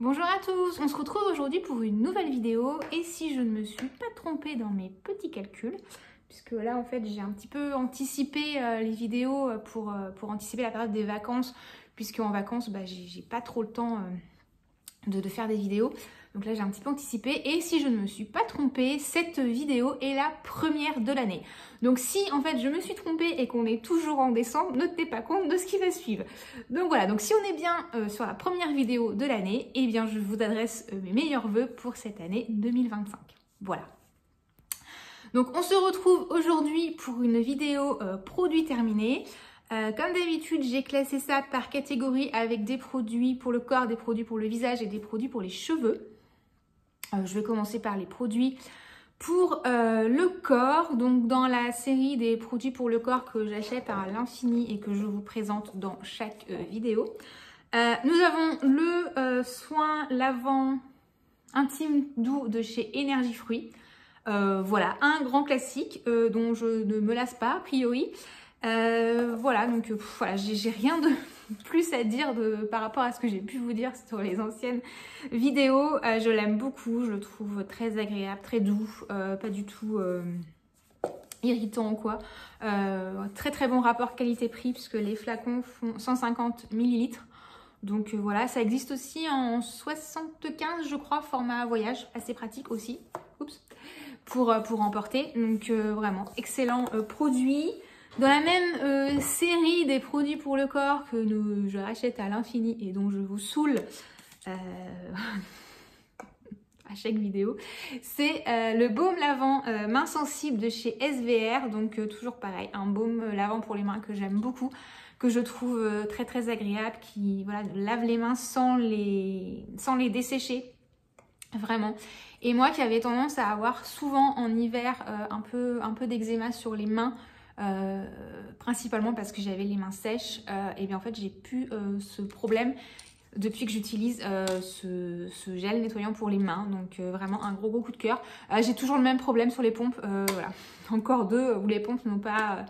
Bonjour à tous, on se retrouve aujourd'hui pour une nouvelle vidéo et si je ne me suis pas trompée dans mes petits calculs, puisque là en fait j'ai un petit peu anticipé les vidéos pour anticiper la période des vacances, puisque en vacances j'ai pas trop le temps de faire des vidéos. Donc là j'ai un petit peu anticipé et si je ne me suis pas trompée, cette vidéo est la première de l'année. Donc si en fait je me suis trompée et qu'on est toujours en décembre, ne tenez pas compte de ce qui va suivre. Donc voilà, donc si on est bien sur la première vidéo de l'année, eh bien je vous adresse mes meilleurs vœux pour cette année 2025. Voilà. Donc on se retrouve aujourd'hui pour une vidéo produit terminé. Comme d'habitude, j'ai classé ça par catégorie avec des produits pour le corps, des produits pour le visage et des produits pour les cheveux. Je vais commencer par les produits pour le corps. Donc dans la série des produits pour le corps que j'achète à l'infini et que je vous présente dans chaque vidéo. Nous avons le soin lavant intime doux de chez Énergie Fruits. Voilà, un grand classique dont je ne me lasse pas a priori. Voilà, donc voilà, j'ai rien de plus à dire par rapport à ce que j'ai pu vous dire sur les anciennes vidéos. Je l'aime beaucoup, je le trouve très agréable, très doux, pas du tout irritant ou quoi. Très très bon rapport qualité-prix puisque les flacons font 150 ml. Donc voilà, ça existe aussi en 75 je crois, format voyage, assez pratique aussi. Oups. Pour emporter. Donc vraiment excellent produit. Dans la même série des produits pour le corps que je rachète à l'infini et dont je vous saoule à chaque vidéo, c'est le baume lavant main sensible de chez SVR. Donc toujours pareil, un baume lavant pour les mains que j'aime beaucoup, que je trouve très très agréable, qui voilà, lave les mains sans les dessécher. Vraiment. Et moi qui avais tendance à avoir souvent en hiver un peu d'eczéma sur les mains, principalement parce que j'avais les mains sèches, et bien en fait j'ai plus ce problème depuis que j'utilise ce gel nettoyant pour les mains. Donc vraiment un gros coup de cœur. J'ai toujours le même problème sur les pompes, voilà. Encore deux où les pompes n'ont pas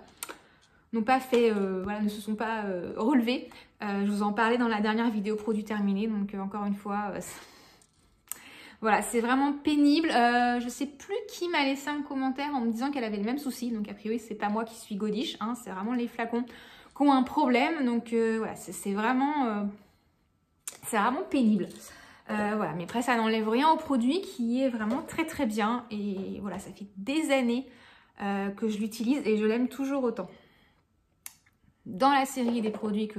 fait, voilà, ne se sont pas relevées. Je vous en parlais dans la dernière vidéo produit terminé, donc encore une fois... Voilà, c'est vraiment pénible. Je sais plus qui m'a laissé un commentaire en me disant qu'elle avait le même souci. Donc a priori, c'est pas moi qui suis godiche, hein, c'est vraiment les flacons qui ont un problème. Donc voilà, c'est vraiment pénible. Voilà, mais après ça n'enlève rien au produit qui est vraiment très très bien. Et voilà, ça fait des années que je l'utilise et je l'aime toujours autant. Dans la série des produits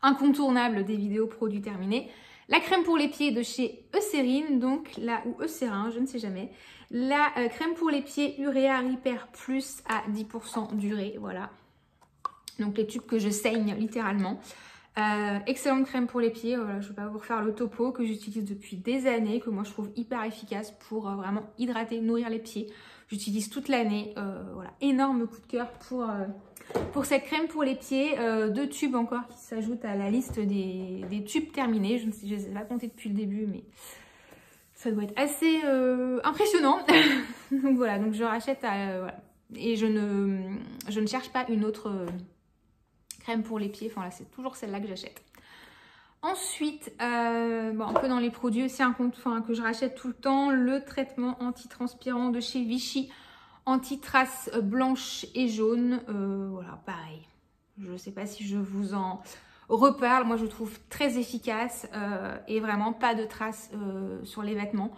incontournables des vidéos produits terminés, la crème pour les pieds de chez Eucérine, donc là, ou Eucérin, je ne sais jamais. La crème pour les pieds Urea Repair Plus à 10% d'urée, voilà. Donc les tubes que je saigne littéralement. Excellente crème pour les pieds, voilà, je ne vais pas vous refaire le topo, que j'utilise depuis des années, que moi je trouve hyper efficace pour vraiment hydrater, nourrir les pieds. J'utilise toute l'année, voilà, énorme coup de cœur pour cette crème pour les pieds. Deux tubes encore qui s'ajoutent à la liste des tubes terminés. Je ne sais, je les ai pas comptés depuis le début, mais ça doit être assez impressionnant. Donc voilà, donc je rachète voilà. Et je ne cherche pas une autre crème pour les pieds. Enfin là, c'est toujours celle-là que j'achète. Ensuite, bon, un peu dans les produits aussi, un compte que je rachète tout le temps, le traitement anti-transpirant de chez Vichy, anti-traces blanches et jaunes. Voilà, pareil. Je ne sais pas si je vous en reparle. Moi, je trouve très efficace et vraiment pas de traces sur les vêtements.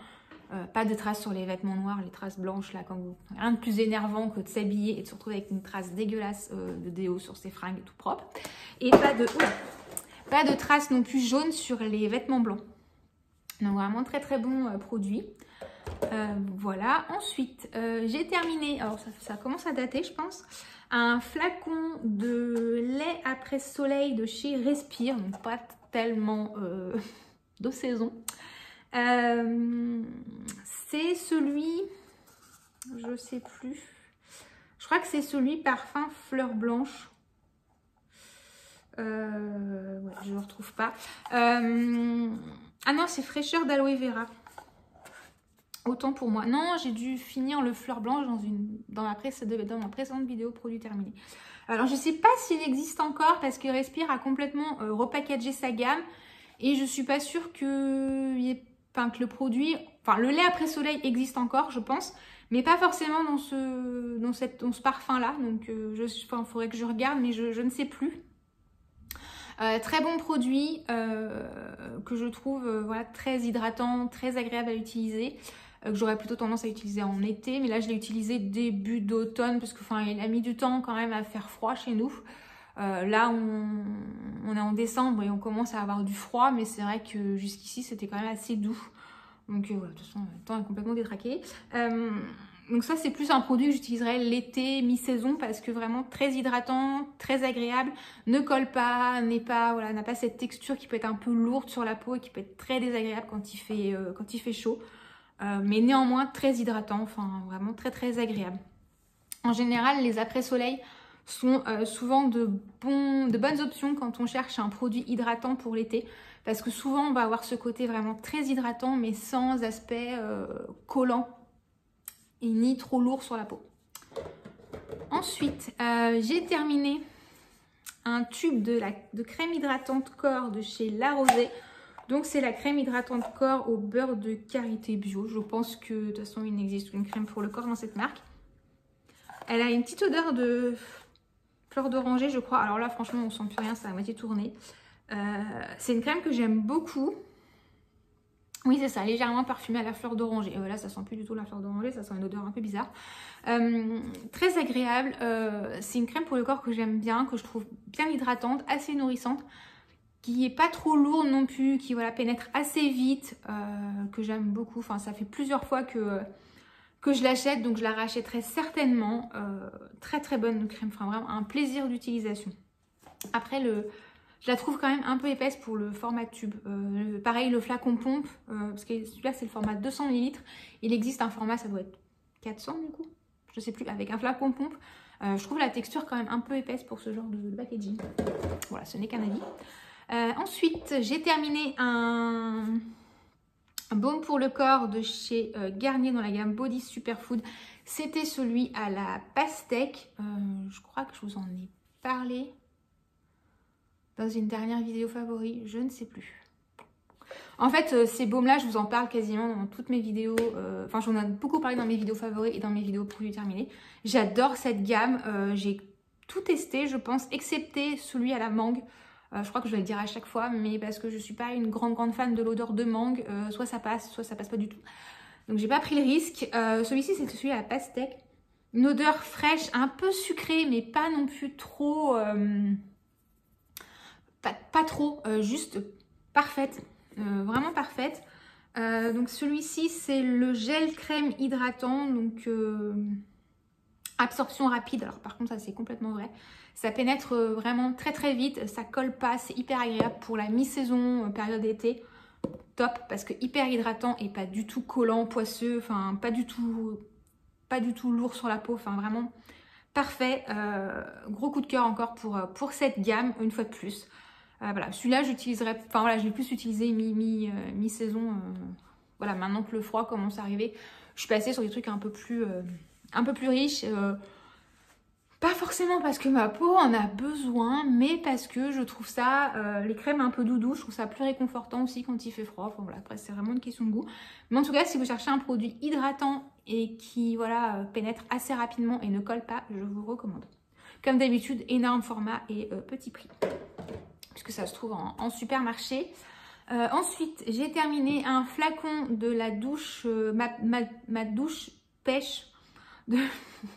Pas de traces sur les vêtements noirs, les traces blanches, là, quand vous... Rien de plus énervant que de s'habiller et de se retrouver avec une trace dégueulasse de déo sur ses fringues tout propre. Et pas de traces non plus jaunes sur les vêtements blancs. Donc vraiment très très bon produit. Voilà. Ensuite, j'ai terminé, alors ça commence à dater je pense, un flacon de lait après soleil de chez Respire. Donc pas tellement de saison. C'est celui, je sais plus, je crois que c'est celui parfum fleur blanche. Ouais, je ne le retrouve pas. Ah non, c'est fraîcheur d'aloe vera. Autant pour moi. Non, j'ai dû finir le fleur blanche dans ma précédente vidéo produit terminé. Alors, je ne sais pas s'il existe encore parce que Respire a complètement repackagé sa gamme. Et je suis pas sûre que le produit, enfin le lait après soleil existe encore, je pense, mais pas forcément dans ce parfum-là. Donc il faudrait que je regarde, mais je ne sais plus. Très bon produit que je trouve voilà, très hydratant, très agréable à utiliser. Que j'aurais plutôt tendance à utiliser en été, mais là je l'ai utilisé début d'automne parce que il a mis du temps quand même à faire froid chez nous. Là on est en décembre et on commence à avoir du froid, mais c'est vrai que jusqu'ici c'était quand même assez doux. Donc voilà, de toute façon le temps est complètement détraqué. Donc ça c'est plus un produit que j'utiliserais l'été, mi-saison, parce que vraiment très hydratant, très agréable, ne colle pas, n'a pas cette texture qui peut être un peu lourde sur la peau et qui peut être très désagréable quand il fait chaud. Mais néanmoins très hydratant, enfin vraiment très très agréable. En général, les après-soleil sont souvent de bonnes options quand on cherche un produit hydratant pour l'été, parce que souvent on va avoir ce côté vraiment très hydratant mais sans aspect collant et ni trop lourd sur la peau. Ensuite, j'ai terminé un tube de crème hydratante corps de chez La Rosée. Donc c'est la crème hydratante corps au beurre de karité bio. Je pense que de toute façon il n'existe qu'une crème pour le corps dans cette marque. Elle a une petite odeur de fleur d'oranger je crois. Alors là franchement on sent plus rien, ça a à moitié tourné. C'est une crème que j'aime beaucoup. Oui c'est ça, légèrement parfumée à la fleur d'oranger. Là ça sent plus du tout la fleur d'oranger, ça sent une odeur un peu bizarre. Très agréable. C'est une crème pour le corps que j'aime bien, que je trouve bien hydratante, assez nourrissante, qui est pas trop lourde non plus, qui voilà, pénètre assez vite, que j'aime beaucoup. Enfin, ça fait plusieurs fois que je l'achète, donc je la rachèterai certainement. Très très bonne crème, enfin vraiment un plaisir d'utilisation. Après, je la trouve quand même un peu épaisse pour le format tube. Pareil, le flacon pompe, parce que celui-là c'est le format 200 ml. Il existe un format, ça doit être 400 du coup, je sais plus, avec un flacon pompe. Je trouve la texture quand même un peu épaisse pour ce genre de packaging. Voilà, ce n'est qu'un avis. Ensuite, j'ai terminé un baume pour le corps de chez Garnier dans la gamme Body Superfood. C'était celui à la pastèque. Je crois que je vous en ai parlé dans une dernière vidéo favori, je ne sais plus. En fait, ces baumes-là, je vous en parle quasiment dans toutes mes vidéos. Enfin, j'en ai beaucoup parlé dans mes vidéos favoris et dans mes vidéos produits terminés. J'adore cette gamme. J'ai tout testé, je pense, excepté celui à la mangue. Je crois que je vais le dire à chaque fois, mais parce que je ne suis pas une grande fan de l'odeur de mangue. Soit ça passe pas du tout. Donc, j'ai pas pris le risque. Celui-ci, c'est celui à la pastèque. Une odeur fraîche, un peu sucrée, mais pas non plus trop... pas trop, juste parfaite. Vraiment parfaite. Donc celui-ci c'est le gel crème hydratant, donc absorption rapide. Alors par contre ça c'est complètement vrai, ça pénètre vraiment très très vite, ça colle pas, c'est hyper agréable pour la mi-saison, période d'été. Top, parce que hyper hydratant et pas du tout collant, poisseux, enfin pas du tout lourd sur la peau, enfin vraiment parfait. Gros coup de cœur encore pour cette gamme une fois de plus. Voilà, celui-là j'utiliserai, enfin voilà, je l'ai plus utilisé mi-saison. Voilà, maintenant que le froid commence à arriver, je suis passée sur des trucs un peu plus riches. Pas forcément parce que ma peau en a besoin, mais parce que je trouve ça, les crèmes un peu doudou, je trouve ça plus réconfortant aussi quand il fait froid. Enfin voilà, après c'est vraiment une question de goût. Mais en tout cas, si vous cherchez un produit hydratant et qui voilà pénètre assez rapidement et ne colle pas, je vous recommande. Comme d'habitude, énorme format et petit prix, puisque ça se trouve en supermarché. Ensuite, j'ai terminé un flacon de la douche, ma douche pêche de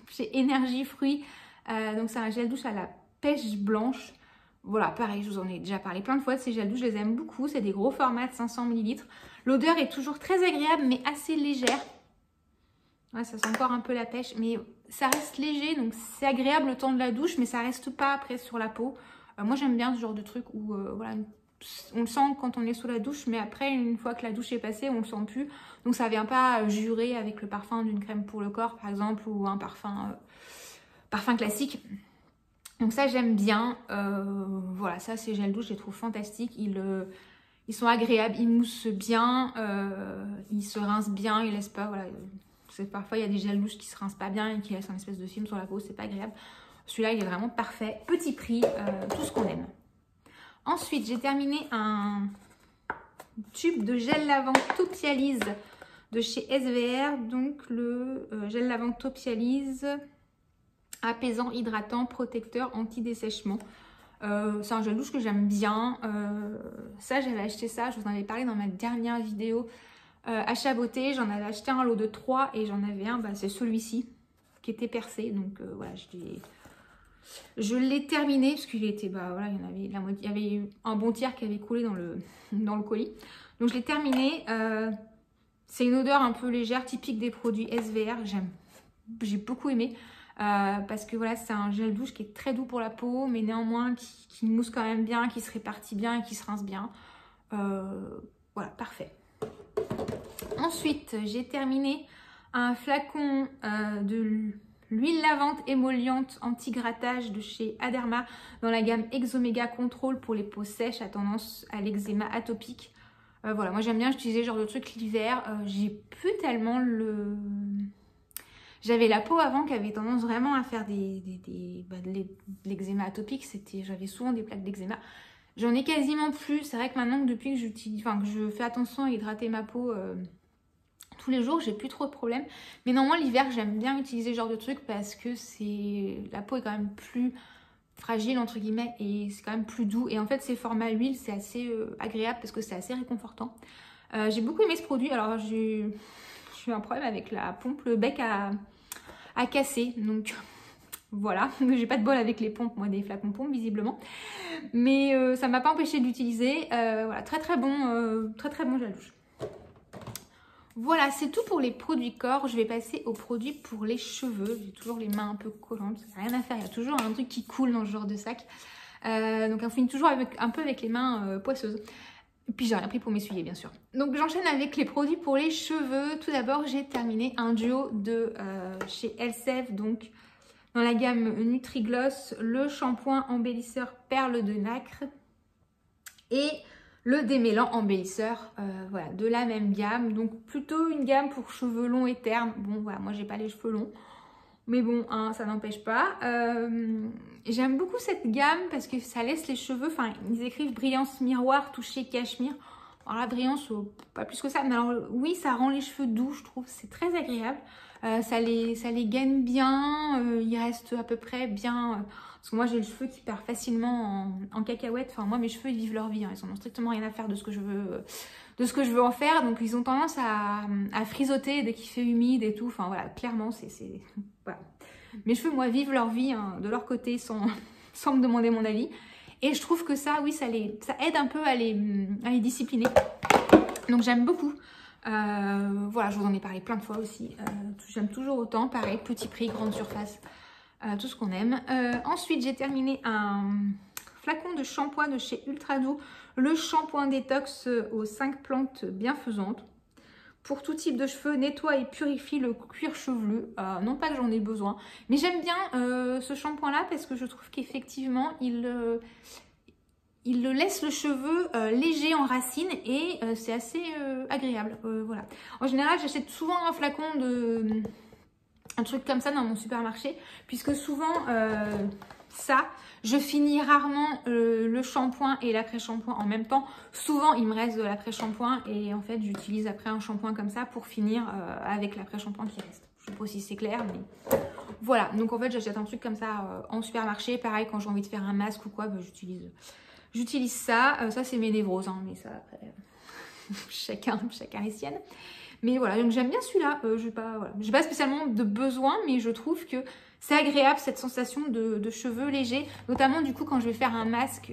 chez Énergie Fruits. Donc c'est un gel douche à la pêche blanche. Voilà, pareil, je vous en ai déjà parlé plein de fois de ces gels douche, je les aime beaucoup. C'est des gros formats de 500 ml. L'odeur est toujours très agréable, mais assez légère. Ouais, ça sent encore un peu la pêche, mais ça reste léger, donc c'est agréable le temps de la douche, mais ça reste pas après sur la peau. Moi j'aime bien ce genre de truc où voilà, on le sent quand on est sous la douche, mais après une fois que la douche est passée, on le sent plus. Donc ça vient pas jurer avec le parfum d'une crème pour le corps par exemple, ou un parfum classique. Donc ça j'aime bien. Voilà, ça ces gels douche je les trouve fantastiques. Ils sont agréables, ils moussent bien, ils se rincent bien, ils laissent pas, voilà. Parfois il y a des gels douche qui se rincent pas bien et qui laissent un espèce de film sur la peau, c'est pas agréable. Celui-là il est vraiment parfait, petit prix, tout ce qu'on aime. Ensuite j'ai terminé un tube de gel lavant Topialise de chez SVR. Donc le gel lavant Topialise apaisant, hydratant, protecteur, anti-dessèchement. C'est un gel douche que j'aime bien. Ça, j'avais acheté ça, je vous en avais parlé dans ma dernière vidéo achat beauté. J'en avais acheté un lot de 3 et j'en avais un, bah, c'est celui-ci qui était percé. Donc voilà, je l'ai terminé parce qu'il était, bah voilà, il y avait un bon tiers qui avait coulé dans le colis. Donc je l'ai terminé. C'est une odeur un peu légère, typique des produits SVR. J'ai beaucoup aimé. Parce que voilà, c'est un gel douche qui est très doux pour la peau, mais néanmoins qui mousse quand même bien, qui se répartit bien et qui se rince bien. Voilà, parfait. Ensuite, j'ai terminé un flacon de l'huile lavante émolliente anti-grattage de chez Aderma dans la gamme Exomega Control pour les peaux sèches à tendance à l'eczéma atopique. Voilà, moi j'aime bien utiliser ce genre de truc l'hiver. J'ai plus tellement le... J'avais la peau avant qui avait tendance vraiment à faire de l'eczéma atopique. J'avais souvent des plaques d'eczéma. J'en ai quasiment plus. C'est vrai que maintenant, depuis que que je fais attention à hydrater ma peau tous les jours, j'ai plus trop de problèmes. Mais normalement, l'hiver, j'aime bien utiliser ce genre de truc parce que la peau est quand même plus fragile, entre guillemets, et c'est quand même plus doux. Et en fait, ces formats huile, c'est assez agréable parce que c'est assez réconfortant. J'ai beaucoup aimé ce produit. Alors, j'ai eu un problème avec la pompe. Le bec a cassé. Donc, voilà. J'ai pas de bol avec les pompes, moi, des flacons pompes, visiblement. Mais ça m'a pas empêché de l'utiliser. Voilà, très bon gel douche. Voilà, c'est tout pour les produits corps. Je vais passer aux produits pour les cheveux. J'ai toujours les mains un peu collantes, ça n'a rien à faire. Il y a toujours un truc qui coule dans ce genre de sac. Donc on finit toujours un peu avec les mains poisseuses. Et puis j'ai rien pris pour m'essuyer, bien sûr. Donc j'enchaîne avec les produits pour les cheveux. Tout d'abord, j'ai terminé un duo de chez Elseve, donc dans la gamme Nutri-Gloss, le shampoing embellisseur perle de nacre et le démêlant embellisseur, voilà, de la même gamme. Donc plutôt une gamme pour cheveux longs et ternes. Bon, voilà, moi j'ai pas les cheveux longs, mais bon, hein, ça n'empêche pas. J'aime beaucoup cette gamme parce que ça laisse les cheveux, enfin ils écrivent brillance miroir, toucher cachemire. Alors la brillance, pas plus que ça, mais alors oui, ça rend les cheveux doux, je trouve, c'est très agréable. Ça les gaine bien, ils restent à peu près bien... parce que moi j'ai les cheveux qui perdent facilement en cacahuètes. Enfin moi mes cheveux ils vivent leur vie, hein. Ils n'ont strictement rien à faire de ce que je veux en faire. Donc ils ont tendance à frisoter dès qu'il fait humide et tout. Enfin voilà, clairement voilà. Mes cheveux moi vivent leur vie, hein, de leur côté sans me demander mon avis. Et je trouve que ça, oui, ça aide un peu à les discipliner. Donc j'aime beaucoup. Voilà, je vous en ai parlé plein de fois aussi. J'aime toujours autant. Pareil, petit prix, grande surface. Tout ce qu'on aime. Ensuite, j'ai terminé un flacon de shampoing de chez Ultra Doux. Le shampoing détox aux 5 plantes bienfaisantes. Pour tout type de cheveux, nettoie et purifie le cuir chevelu. Non pas que j'en ai besoin, mais j'aime bien ce shampoing-là parce que je trouve qu'effectivement, il laisse le cheveu léger en racines et c'est assez agréable. Voilà. En général, j'achète souvent un flacon un truc comme ça dans mon supermarché, puisque souvent je finis rarement le shampoing et l'après-shampoing en même temps. Souvent il me reste de l'après-shampoing et en fait j'utilise après un shampoing comme ça pour finir avec l'après-shampoing qui reste. Je sais pas si c'est clair, mais voilà. Donc en fait j'achète un truc comme ça en supermarché. Pareil, quand j'ai envie de faire un masque ou quoi, bah, j'utilise ça. Ça c'est mes névroses, hein, mais ça après chacun les siennes. Mais voilà, donc j'aime bien celui-là. J'ai pas spécialement de besoin, mais je trouve que c'est agréable cette sensation de cheveux légers. Notamment du coup quand je vais faire un masque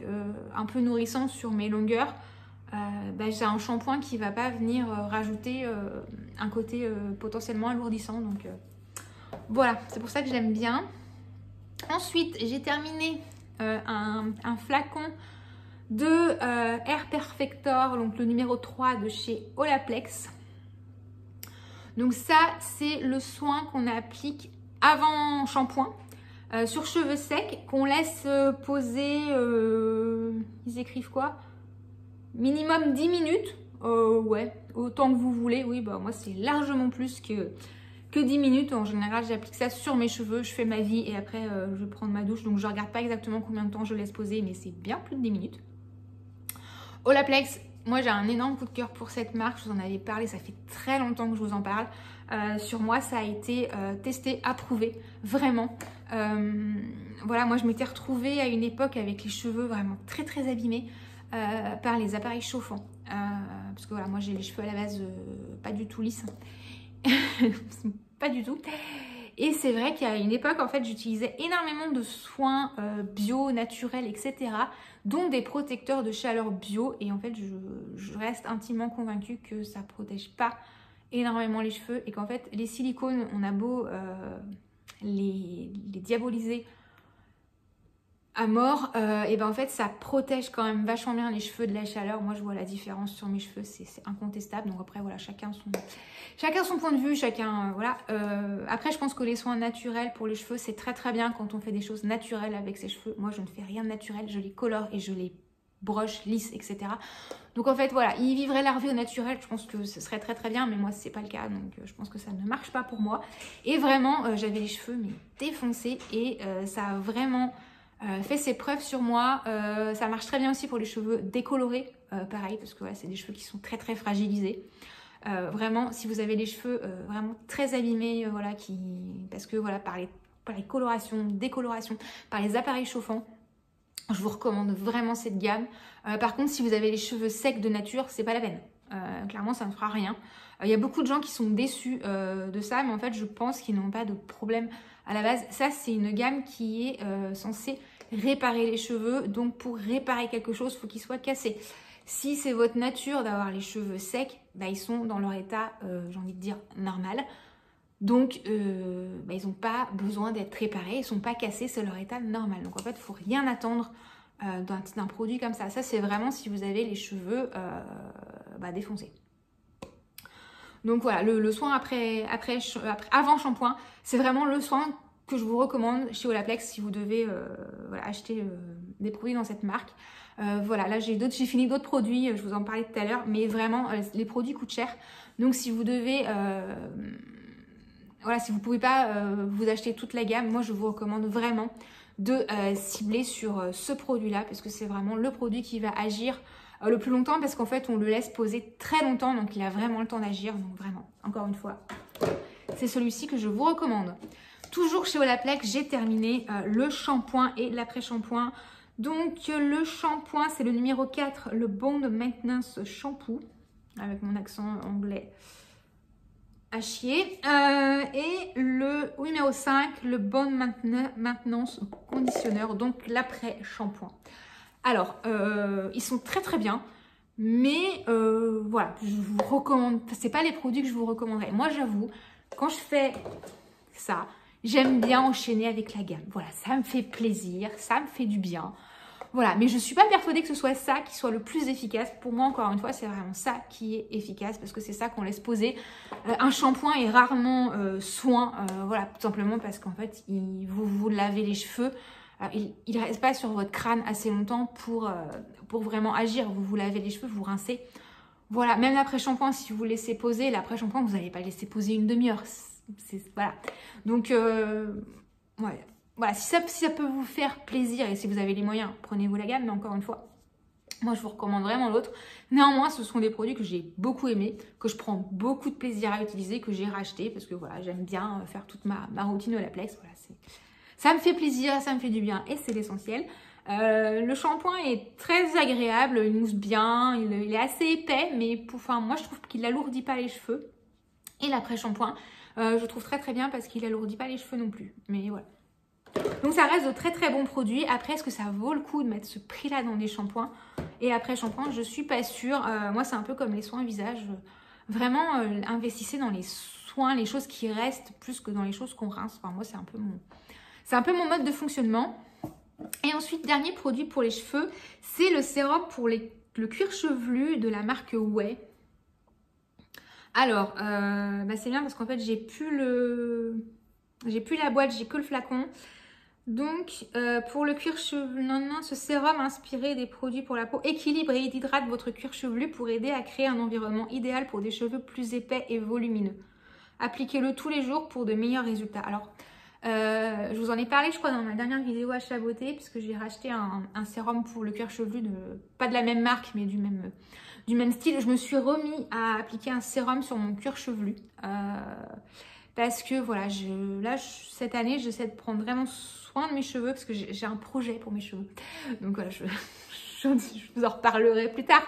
un peu nourrissant sur mes longueurs. Bah, j'ai un shampoing qui va pas venir rajouter un côté potentiellement alourdissant. Donc voilà, c'est pour ça que j'aime bien. Ensuite, j'ai terminé un flacon de Air Perfector, donc le numéro 3 de chez Olaplex. Donc ça, c'est le soin qu'on applique avant shampoing sur cheveux secs, qu'on laisse poser, ils écrivent quoi? Minimum 10 minutes. Ouais, autant que vous voulez. Oui, bah moi c'est largement plus que 10 minutes. En général, j'applique ça sur mes cheveux, je fais ma vie et après je vais prendre ma douche. Donc je regarde pas exactement combien de temps je laisse poser, mais c'est bien plus de 10 minutes. Olaplex, Moi, j'ai un énorme coup de cœur pour cette marque. Je vous en avais parlé, ça fait très longtemps que je vous en parle. Sur moi, ça a été testé, approuvé, vraiment. Voilà, moi, je m'étais retrouvée à une époque avec les cheveux vraiment très, très abîmés par les appareils chauffants. Parce que voilà, moi, j'ai les cheveux à la base pas du tout lisses. Pas du tout. Et c'est vrai qu'à une époque, en fait, j'utilisais énormément de soins bio, naturels, etc. dont des protecteurs de chaleur bio. Et en fait, je reste intimement convaincue que ça ne protège pas énormément les cheveux. Et qu'en fait, les silicones, on a beau les diaboliser à mort, et ben en fait ça protège quand même vachement bien les cheveux de la chaleur. Moi je vois la différence sur mes cheveux, c'est incontestable. Donc après voilà, chacun son point de vue, chacun voilà. Après je pense que les soins naturels pour les cheveux c'est très très bien quand on fait des choses naturelles avec ses cheveux. Moi je ne fais rien de naturel, je les colore et je les broche lisse, etc. Donc en fait voilà, ils vivraient leur vie au naturel, je pense que ce serait très très bien, mais moi c'est pas le cas, donc je pense que ça ne marche pas pour moi. Et vraiment j'avais les cheveux mais défoncés et ça a vraiment fait ses preuves sur moi. Ça marche très bien aussi pour les cheveux décolorés, pareil, parce que voilà, c'est des cheveux qui sont très très fragilisés. Vraiment, si vous avez les cheveux vraiment très abîmés, voilà, parce que voilà, par les colorations, décolorations, par les appareils chauffants, je vous recommande vraiment cette gamme. Par contre, si vous avez les cheveux secs de nature, c'est pas la peine. Clairement, ça ne fera rien. Il y a beaucoup de gens qui sont déçus de ça, mais en fait, je pense qu'ils n'ont pas de problème à la base. Ça, c'est une gamme qui est censée réparer les cheveux. Donc, pour réparer quelque chose, il faut qu'il soit cassé. Si c'est votre nature d'avoir les cheveux secs, bah, ils sont dans leur état, j'ai envie de dire, normal. Donc, bah, ils n'ont pas besoin d'être réparés, ils ne sont pas cassés, c'est leur état normal. Donc, en fait, il ne faut rien attendre d'un produit comme ça. Ça, c'est vraiment si vous avez les cheveux bah, défoncés. Donc, voilà, le soin avant shampoing, c'est vraiment le soin que je vous recommande chez Olaplex si vous devez voilà, acheter des produits dans cette marque. Voilà, là j'ai fini d'autres produits, je vous en parlais tout à l'heure, mais vraiment les produits coûtent cher. Donc si vous devez, voilà, si vous ne pouvez pas vous acheter toute la gamme, moi je vous recommande vraiment de cibler sur ce produit-là, parce que c'est vraiment le produit qui va agir le plus longtemps, parce qu'en fait on le laisse poser très longtemps, donc il a vraiment le temps d'agir. Donc vraiment, encore une fois, c'est celui-ci que je vous recommande. Toujours chez Olaplex, j'ai terminé le shampoing et l'après-shampoing. Donc le shampoing, c'est le numéro 4, le Bond Maintenance Shampoo, avec mon accent anglais à chier. Et le numéro 5, le Bond Maintenance Conditionneur, donc l'après-shampoing. Alors, ils sont très très bien, mais voilà, je vous recommande, c'est pas les produits que je vous recommanderais. Moi j'avoue, quand je fais ça, j'aime bien enchaîner avec la gamme. Voilà, ça me fait plaisir, ça me fait du bien. Voilà, mais je ne suis pas persuadée que ce soit ça qui soit le plus efficace. Pour moi, encore une fois, c'est vraiment ça qui est efficace parce que c'est ça qu'on laisse poser. Un shampoing est rarement soin, voilà, tout simplement parce qu'en fait, vous lavez les cheveux. Il ne reste pas sur votre crâne assez longtemps pour vraiment agir. Vous lavez les cheveux, vous rincez. Voilà, même l'après-shampoing, si vous laissez poser, l'après-shampoing, vous n'allez pas le laisser poser une demi-heure. Voilà. Donc, ouais. Voilà, si ça peut vous faire plaisir et si vous avez les moyens, prenez-vous la gamme. Mais encore une fois, moi, je vous recommande vraiment l'autre. Néanmoins, ce sont des produits que j'ai beaucoup aimés, que je prends beaucoup de plaisir à utiliser, que j'ai racheté parce que voilà, j'aime bien faire toute ma routine Olaplex. Voilà, ça me fait plaisir, ça me fait du bien et c'est l'essentiel. Le shampoing est très agréable, il mousse bien, il est assez épais, mais moi, je trouve qu'il n'alourdit pas les cheveux. Et l'après-shampoing, je trouve très très bien parce qu'il n'alourdit pas les cheveux non plus. Mais voilà. Donc ça reste de très très bons produits. Après, est-ce que ça vaut le coup de mettre ce prix-là dans des shampoings? Et après shampoing, je suis pas sûre. Moi, c'est un peu comme les soins visage. Vraiment, investissez dans les soins, les choses qui restent plus que dans les choses qu'on rince. Enfin, moi, c'est un peu mon mode de fonctionnement. Et ensuite, dernier produit pour les cheveux, c'est le sérum pour le cuir chevelu de la marque Ouai. Alors, bah c'est bien parce qu'en fait, j'ai plus la boîte, j'ai que le flacon. Donc, pour le cuir chevelu, ce sérum inspiré des produits pour la peau équilibre et hydrate votre cuir chevelu pour aider à créer un environnement idéal pour des cheveux plus épais et volumineux. Appliquez-le tous les jours pour de meilleurs résultats. Alors, je vous en ai parlé, je crois, dans ma dernière vidéo Achat Beauté, puisque j'ai racheté un sérum pour le cuir chevelu, pas de la même marque, mais du du même style. Je me suis remis à appliquer un sérum sur mon cuir chevelu. Parce que voilà, cette année, j'essaie de prendre vraiment soin de mes cheveux parce que j'ai un projet pour mes cheveux. Donc voilà, je vous en reparlerai plus tard.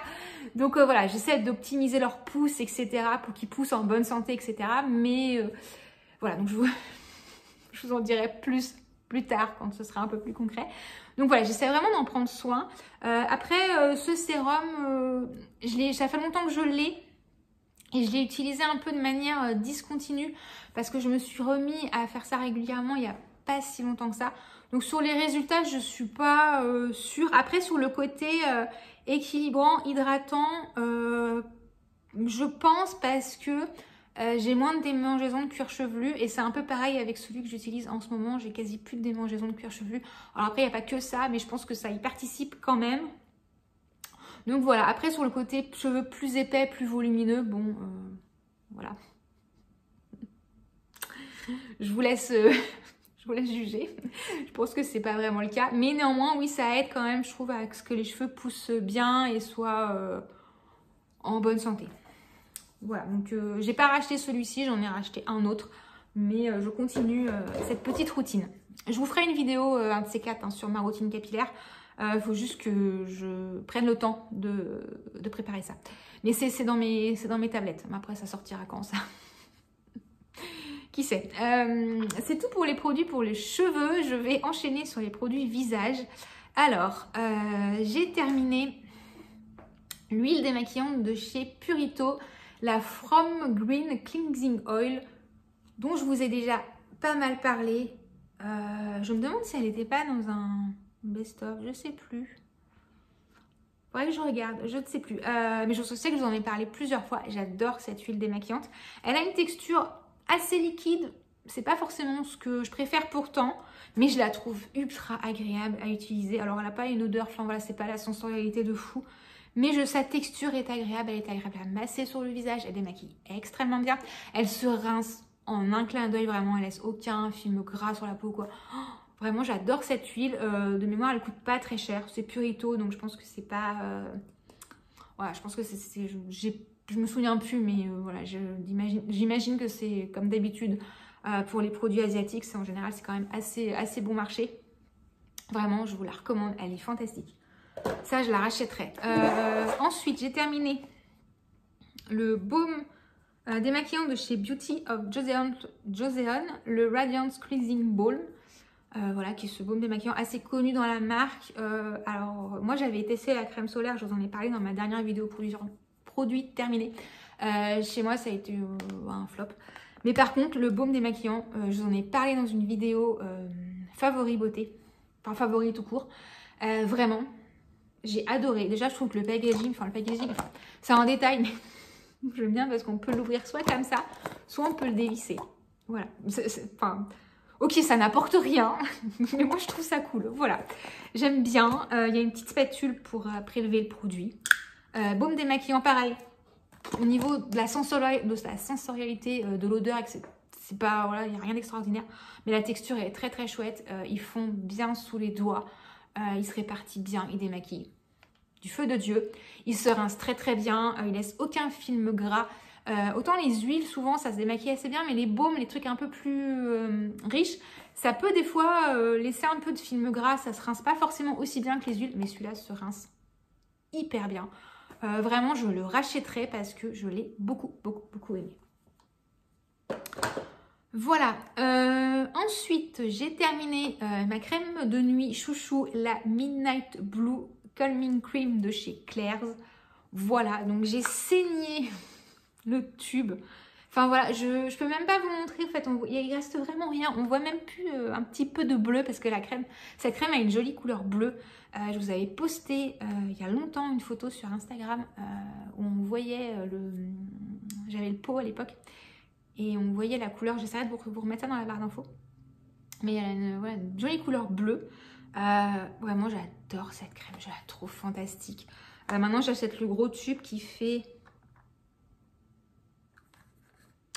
Donc voilà, j'essaie d'optimiser leur pousse, etc. pour qu'ils poussent en bonne santé, etc. Mais voilà, donc je vous en dirai plus tard quand ce sera un peu plus concret. Donc voilà, j'essaie vraiment d'en prendre soin. Après, ce sérum, ça fait longtemps que je l'ai. Et je l'ai utilisé un peu de manière discontinue parce que je me suis remis à faire ça régulièrement il n'y a pas si longtemps que ça. Donc sur les résultats, je ne suis pas sûre. Après, sur le côté équilibrant, hydratant, je pense parce que j'ai moins de démangeaisons de cuir chevelu et c'est un peu pareil avec celui que j'utilise en ce moment. J'ai quasi plus de démangeaisons de cuir chevelu. Alors après, il n'y a pas que ça, mais je pense que ça y participe quand même. Donc voilà, après sur le côté cheveux plus épais, plus volumineux, bon, voilà. Je vous laisse juger. Je pense que c'est pas vraiment le cas. Mais néanmoins, oui, ça aide quand même, je trouve, à ce que les cheveux poussent bien et soient en bonne santé. Voilà, donc j'ai pas racheté celui-ci, j'en ai racheté un autre. Mais je continue cette petite routine. Je vous ferai une vidéo, un de ces quatre, hein, sur ma routine capillaire. Il faut juste que je prenne le temps de préparer ça. Mais c'est dans mes tablettes. Mais après, ça sortira quand ça? Qui sait? C'est tout pour les produits pour les cheveux. Je vais enchaîner sur les produits visage. Alors, j'ai terminé l'huile démaquillante de chez Purito, la From Green Cleansing Oil, dont je vous ai déjà pas mal parlé. Je me demande si elle n'était pas dans un best-of, je sais plus. Faudrait que je regarde, je ne sais plus. Mais je sais que je vous en ai parlé plusieurs fois. J'adore cette huile démaquillante. Elle a une texture assez liquide. C'est pas forcément ce que je préfère pourtant, mais je la trouve ultra agréable à utiliser. Alors elle n'a pas une odeur, enfin voilà, c'est pas la sensorialité de fou. Mais sa texture est agréable, elle est agréable à masser sur le visage, elle démaquille extrêmement bien. Elle se rince en un clin d'œil, vraiment, elle laisse aucun film gras sur la peau, quoi. Oh, vraiment, j'adore cette huile. De mémoire, elle coûte pas très cher. C'est Purito, donc je pense que c'est pas... Voilà, je pense que je me souviens plus, mais voilà, j'imagine que c'est comme d'habitude pour les produits asiatiques. En général, c'est quand même assez bon marché. Vraiment, je vous la recommande. Elle est fantastique. Ça, je la rachèterai. Ensuite, j'ai terminé le baume démaquillant de chez Beauty of Joseon, le Radiance Cleansing Balm. Voilà, qui est ce baume démaquillant assez connu dans la marque. Alors, moi, j'avais testé la crème solaire, je vous en ai parlé dans ma dernière vidéo produit terminé. Chez moi, ça a été un flop. Mais par contre, le baume démaquillant, je vous en ai parlé dans une vidéo favori beauté, enfin favori tout court. Vraiment, j'ai adoré. Déjà, je trouve que le packaging, c'est un détail, mais j'aime bien parce qu'on peut l'ouvrir soit comme ça, soit on peut le dévisser. Voilà. Ok, ça n'apporte rien, mais moi je trouve ça cool. Voilà, j'aime bien. Il y a une petite spatule pour prélever le produit. Baume démaquillant, pareil. Au niveau de la sensorialité, de l'odeur, c'est pas, voilà, il n'y a rien d'extraordinaire. Mais la texture est très très chouette. Ils font bien sous les doigts. Il se répartit bien, il démaquille du feu de Dieu. Il se rince très très bien. Il laisse aucun film gras. Autant les huiles, souvent, ça se démaquille assez bien, mais les baumes, les trucs un peu plus riches, ça peut des fois laisser un peu de film gras. Ça se rince pas forcément aussi bien que les huiles, mais celui-là se rince hyper bien. Vraiment, je le rachèterai parce que je l'ai beaucoup aimé. Voilà. Ensuite, j'ai terminé ma crème de nuit chouchou, la Midnight Blue Calming Cream de chez Claire's. Voilà, donc j'ai saigné le tube. Enfin voilà, je peux même pas vous montrer, en fait, il reste vraiment rien. On voit même plus un petit peu de bleu parce que cette crème a une jolie couleur bleue. Je vous avais posté il y a longtemps une photo sur Instagram où on voyait j'avais le pot à l'époque et on voyait la couleur. J'essaierai de vous remettre ça dans la barre d'infos. Mais elle a une jolie couleur bleue. Vraiment, j'adore cette crème, je la trouve fantastique. Maintenant, j'achète le gros tube qui fait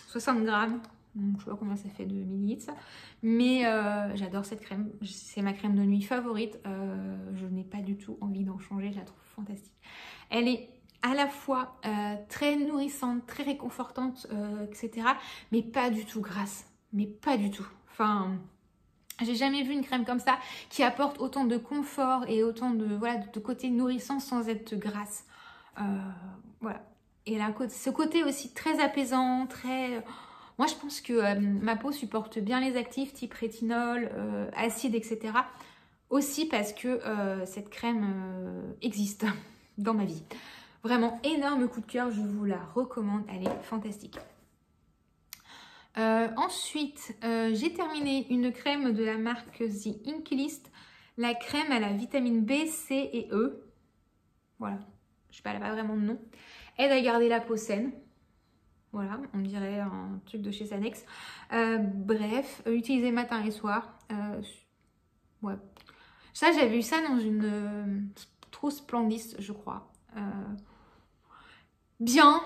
60 grammes. Donc, je sais pas combien ça fait de millilitres. Ça. Mais j'adore cette crème. C'est ma crème de nuit favorite. Je n'ai pas du tout envie d'en changer. Je la trouve fantastique. Elle est à la fois très nourrissante, très réconfortante, etc. Mais pas du tout grasse. Mais pas du tout. Enfin, j'ai jamais vu une crème comme ça qui apporte autant de confort et autant de, voilà, de côté nourrissant sans être grasse. Voilà. Et là, ce côté aussi très apaisant, très... Moi, je pense que ma peau supporte bien les actifs type rétinol, acide, etc. Aussi parce que cette crème existe dans ma vie. Vraiment énorme coup de cœur, je vous la recommande, elle est fantastique. Ensuite, j'ai terminé une crème de la marque The Inkilist, la crème à la vitamine B, C et E. Voilà, je sais pas, elle n'a pas vraiment de nom. Aide à garder la peau saine. Voilà, on dirait un truc de chez Sanex. Bref, utiliser matin et soir. Ouais. Ça, j'avais vu ça dans une trousse Splendis, je crois. Bien,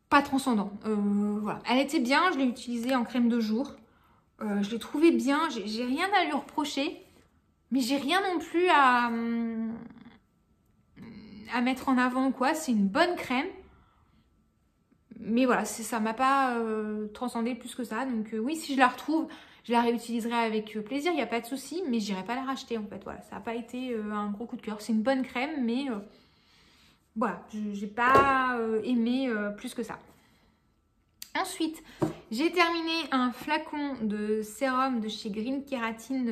pas transcendant. Voilà. Elle était bien, je l'ai utilisée en crème de jour. Je l'ai trouvée bien, j'ai rien à lui reprocher. Mais j'ai rien non plus à mettre en avant, quoi. C'est une bonne crème. Mais voilà, ça m'a pas transcendé plus que ça. Donc oui, si je la retrouve, je la réutiliserai avec plaisir, il n'y a pas de souci. Mais je n'irai pas la racheter en fait. Voilà, ça n'a pas été un gros coup de cœur. C'est une bonne crème, mais voilà, je n'ai pas aimé plus que ça. Ensuite, j'ai terminé un flacon de sérum de chez Green Keratin,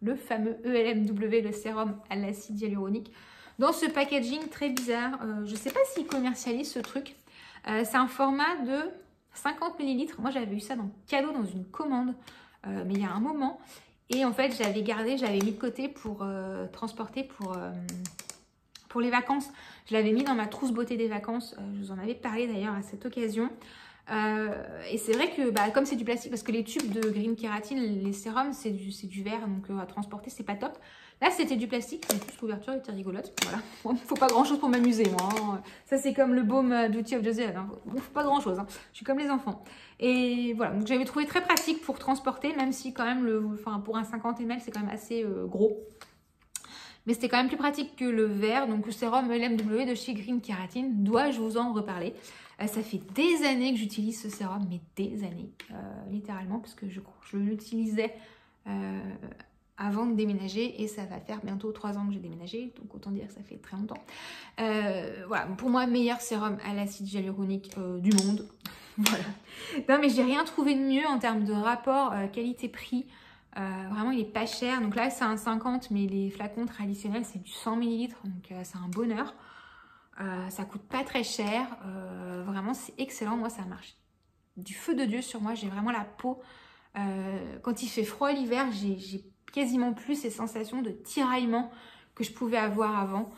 le fameux ELMW, le sérum à l'acide hyaluronique. Dans ce packaging très bizarre, je ne sais pas s'ils commercialisent ce truc. C'est un format de 50 ml. Moi, j'avais eu ça dans cadeau dans une commande, mais il y a un moment. Et en fait, j'avais gardé, j'avais mis de côté pour transporter pour les vacances. Je l'avais mis dans ma trousse beauté des vacances. Je vous en avais parlé d'ailleurs à cette occasion. Et c'est vrai que comme c'est du plastique, parce que les tubes de Green Keratin, les sérums, c'est du verre, donc à transporter, c'est pas top. Là, c'était du plastique, mais plus l'ouverture était rigolote. Voilà, faut pas grand chose pour m'amuser, moi. Hein. Ça, c'est comme le baume d'Outil of José. Hein. Faut pas grand chose. Hein. Je suis comme les enfants. Et voilà, donc j'avais trouvé très pratique pour transporter, même si quand même, pour un 50 ml, c'est quand même assez gros. Mais c'était quand même plus pratique que le verre. Donc le sérum LMW de chez Green Keratin, dois-je vous en reparler. Ça fait des années que j'utilise ce sérum, mais des années, littéralement, parce que je l'utilisais avant de déménager et ça va faire bientôt 3 ans que j'ai déménagé, donc autant dire que ça fait très longtemps. Voilà, pour moi, meilleur sérum à l'acide hyaluronique du monde. Voilà. Non, mais j'ai rien trouvé de mieux en termes de rapport qualité-prix. Vraiment, il est pas cher. Donc là, c'est un 50, mais les flacons traditionnels, c'est du 100 ml, donc c'est un bonheur. Ça coûte pas très cher. Vraiment, c'est excellent. Moi, ça marche du feu de Dieu sur moi. J'ai vraiment la peau. Quand il fait froid l'hiver, j'ai quasiment plus ces sensations de tiraillement que je pouvais avoir avant.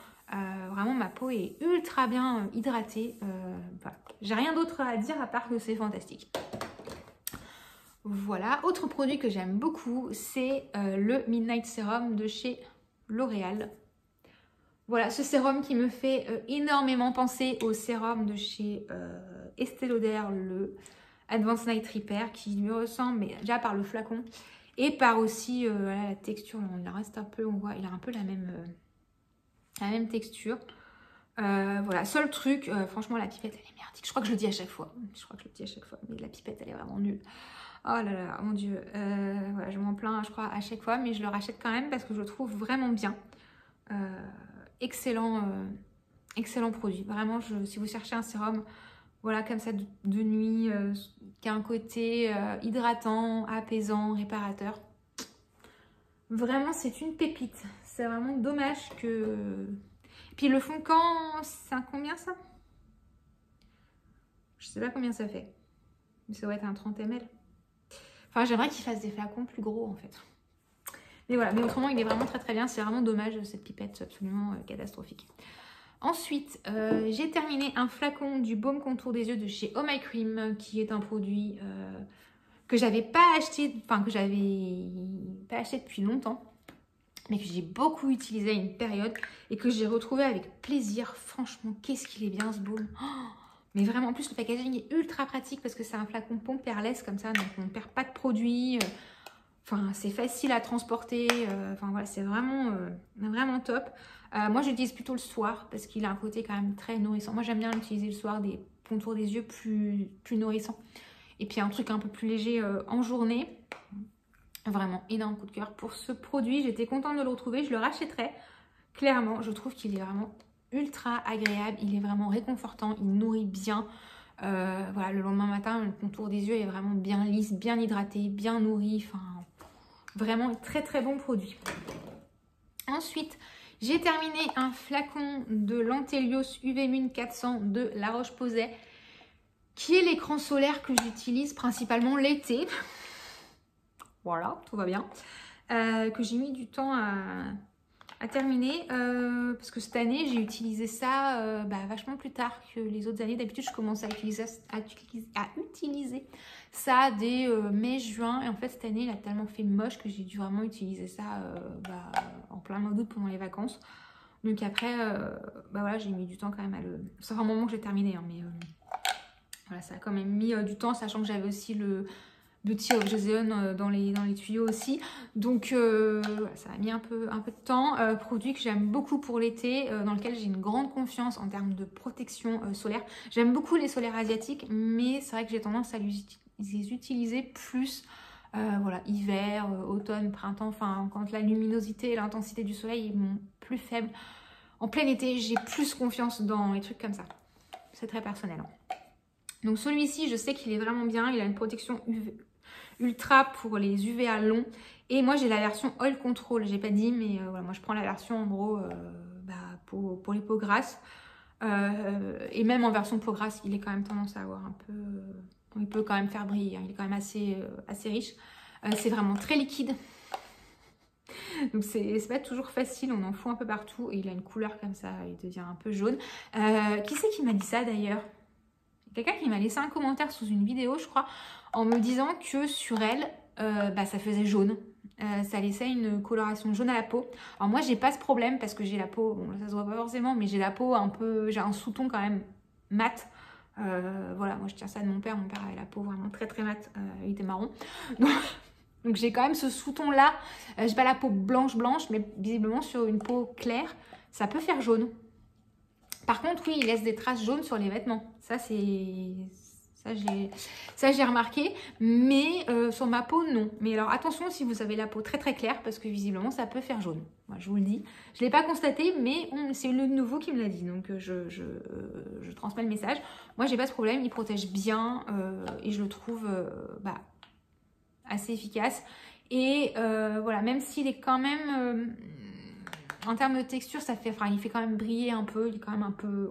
Vraiment, ma peau est ultra bien hydratée. Voilà. J'ai rien d'autre à dire à part que c'est fantastique. Voilà. Autre produit que j'aime beaucoup, c'est le Midnight Serum de chez L'Oréal. Voilà, ce sérum qui me fait énormément penser au sérum de chez Estée Lauder, le Advanced Night Repair, qui lui ressemble, mais déjà par le flacon et par aussi la texture. Il reste un peu, on voit, il a un peu la même texture. Voilà, seul truc, franchement, la pipette, elle est merdique. Je crois que je le dis à chaque fois. Mais la pipette, elle est vraiment nulle. Oh là là, mon Dieu. Voilà, je m'en plains, je crois, à chaque fois, mais je le rachète quand même parce que je le trouve vraiment bien. Excellent produit. Vraiment, si vous cherchez un sérum, voilà, comme ça de nuit, qui a un côté hydratant, apaisant, réparateur. Vraiment, c'est une pépite. C'est vraiment dommage que... Puis ils le font quand... C'est combien ça? Je sais pas combien ça fait. Mais ça doit être un 30 ml. Enfin, j'aimerais qu'ils fassent des flacons plus gros en fait. Mais voilà, mais autrement, il est vraiment très très bien. C'est vraiment dommage, cette pipette, c'est absolument catastrophique. Ensuite, j'ai terminé un flacon du baume contour des yeux de chez Oh My Cream, qui est un produit que j'avais pas acheté, enfin que j'avais pas acheté depuis longtemps, mais que j'ai beaucoup utilisé à une période et que j'ai retrouvé avec plaisir. Franchement, qu'est-ce qu'il est bien ce baume. Oh, mais vraiment, en plus, le packaging est ultra pratique parce que c'est un flacon pompe airless comme ça, donc on ne perd pas de produit. Enfin, c'est facile à transporter. Enfin, voilà, c'est vraiment, vraiment top. Moi, j'utilise plutôt le soir parce qu'il a un côté quand même très nourrissant. Moi, j'aime bien l'utiliser le soir, des contours des yeux plus nourrissants. Et puis un truc un peu plus léger en journée. Vraiment énorme coup de cœur pour ce produit. J'étais contente de le retrouver. Je le rachèterai. Clairement, je trouve qu'il est vraiment ultra agréable. Il est vraiment réconfortant. Il nourrit bien. Voilà, le lendemain matin, le contour des yeux est vraiment bien lisse, bien hydraté, bien nourri. Enfin, vraiment très très bon produit. Ensuite, j'ai terminé un flacon de l'Antelios UV Mune 400 de La Roche-Posay, qui est l'écran solaire que j'utilise principalement l'été. Voilà, tout va bien. Que j'ai mis du temps à terminer parce que cette année, j'ai utilisé ça vachement plus tard que les autres années. D'habitude, je commence à utiliser ça dès mai-juin. Et en fait, cette année, il a tellement fait moche que j'ai dû vraiment utiliser ça en plein mois d'août pendant les vacances. Donc après, voilà, j'ai mis du temps quand même à le... Ça fait un moment que j'ai terminé, hein, mais voilà, ça a quand même mis du temps, sachant que j'avais aussi le Beauty of Joseon dans les tuyaux aussi. Donc voilà, ça a mis un peu de temps. Produit que j'aime beaucoup pour l'été, dans lequel j'ai une grande confiance en termes de protection solaire. J'aime beaucoup les solaires asiatiques, mais c'est vrai que j'ai tendance à les utiliser plus voilà, hiver, automne, printemps, enfin quand la luminosité et l'intensité du soleil est plus faible. En plein été, j'ai plus confiance dans les trucs comme ça. C'est très personnel. Hein. Donc celui-ci, je sais qu'il est vraiment bien. Il a une protection ultra pour les UVA longs. Et moi, j'ai la version Oil Control. J'ai pas dit, mais voilà, moi, je prends la version en gros pour les peaux grasses. Et même en version peau grasse, il est quand même tendance à avoir un peu... il peut quand même faire briller. Hein. Il est quand même assez riche. C'est vraiment très liquide. Donc c'est pas toujours facile, on en fout un peu partout. Et il a une couleur comme ça, il devient un peu jaune. Qui c'est qui m'a dit ça d'ailleurs? Quelqu'un qui m'a laissé un commentaire sous une vidéo, je crois, en me disant que sur elle, ça faisait jaune. Ça laissait une coloration jaune à la peau. Alors moi, j'ai pas ce problème parce que j'ai la peau, bon ça se voit pas forcément, mais j'ai la peau un peu, j'ai un sous-ton quand même mat. Voilà, moi je tiens ça de mon père avait la peau vraiment très très mat, il était marron. Donc j'ai quand même ce sous-ton là, j'ai pas la peau blanche, mais visiblement sur une peau claire, ça peut faire jaune. Par contre, oui, il laisse des traces jaunes sur les vêtements. Ça, j'ai remarqué. Mais sur ma peau, non. Mais alors, attention si vous avez la peau très très claire, parce que visiblement, ça peut faire jaune. Moi, je vous le dis. Je ne l'ai pas constaté, mais c'est le nouveau qui me l'a dit. Donc, je transmets le message. Moi, j'ai pas ce problème. Il protège bien et je le trouve assez efficace. Et voilà, même s'il est quand même... en termes de texture, il fait quand même briller un peu. Il est quand même un peu...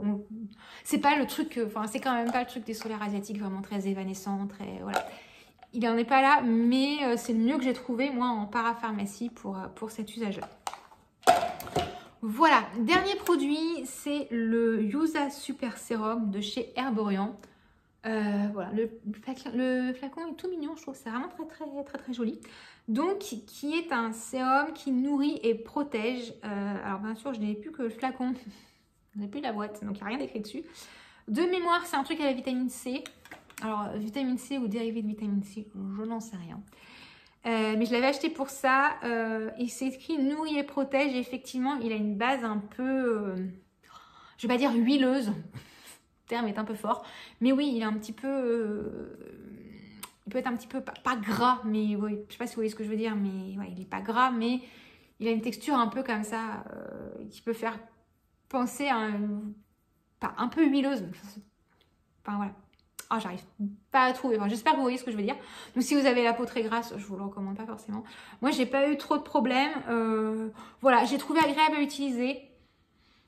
C'est pas le truc... c'est quand même pas le truc des solaires asiatiques vraiment très évanescent, très... Voilà. Il n'en est pas là, mais c'est le mieux que j'ai trouvé, moi, en parapharmacie pour cet usage-là. Voilà. Dernier produit, c'est le Yousa Super Sérum de chez Herborian. Voilà, le flacon est tout mignon, je trouve que c'est vraiment très joli. Donc, qui est un sérum qui nourrit et protège. Alors, bien sûr, je n'ai plus que le flacon, je n'ai plus la boîte, donc il n'y a rien d'écrit dessus. De mémoire, c'est un truc à la vitamine C. Alors, vitamine C ou dérivé de vitamine C, je n'en sais rien. Mais je l'avais acheté pour ça. Et c'est écrit nourrit et protège. Et effectivement, il a une base un peu, je vais pas dire huileuse. Le terme est un peu fort. Mais oui, il est un petit peu... il peut être un petit peu, pas gras, mais oui, je sais pas si vous voyez ce que je veux dire, mais ouais, il est pas gras, mais il a une texture un peu comme ça, qui peut faire penser à un peu huileuse. Enfin voilà. Ah, j'arrive pas à trouver. Enfin, j'espère que vous voyez ce que je veux dire. Donc, si vous avez la peau très grasse, je vous le recommande pas forcément. Moi, j'ai pas eu trop de problèmes. Voilà, j'ai trouvé agréable à utiliser.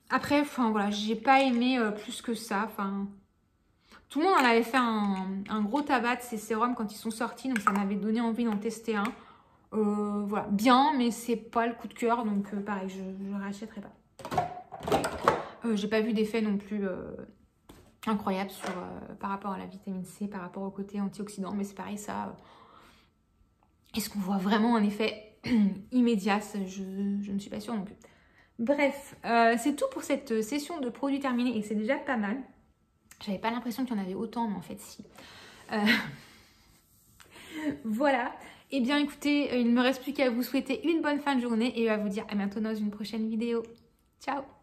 Après, enfin voilà, j'ai pas aimé plus que ça. Enfin, tout le monde en avait fait un gros tabac de ces sérums quand ils sont sortis. Donc, ça m'avait donné envie d'en tester un. Voilà, bien, mais c'est pas le coup de cœur. Donc, pareil, je ne rachèterai pas. J'ai pas vu d'effet non plus... incroyable par rapport à la vitamine C, par rapport au côté antioxydant, mais c'est pareil, ça, est-ce qu'on voit vraiment un effet immédiat? Je ne suis pas sûre non plus. Bref, c'est tout pour cette session de produits terminés et c'est déjà pas mal. J'avais pas l'impression qu'il y en avait autant, mais en fait si. Voilà, et bien écoutez, il ne me reste plus qu'à vous souhaiter une bonne fin de journée et à vous dire à bientôt dans une prochaine vidéo. Ciao!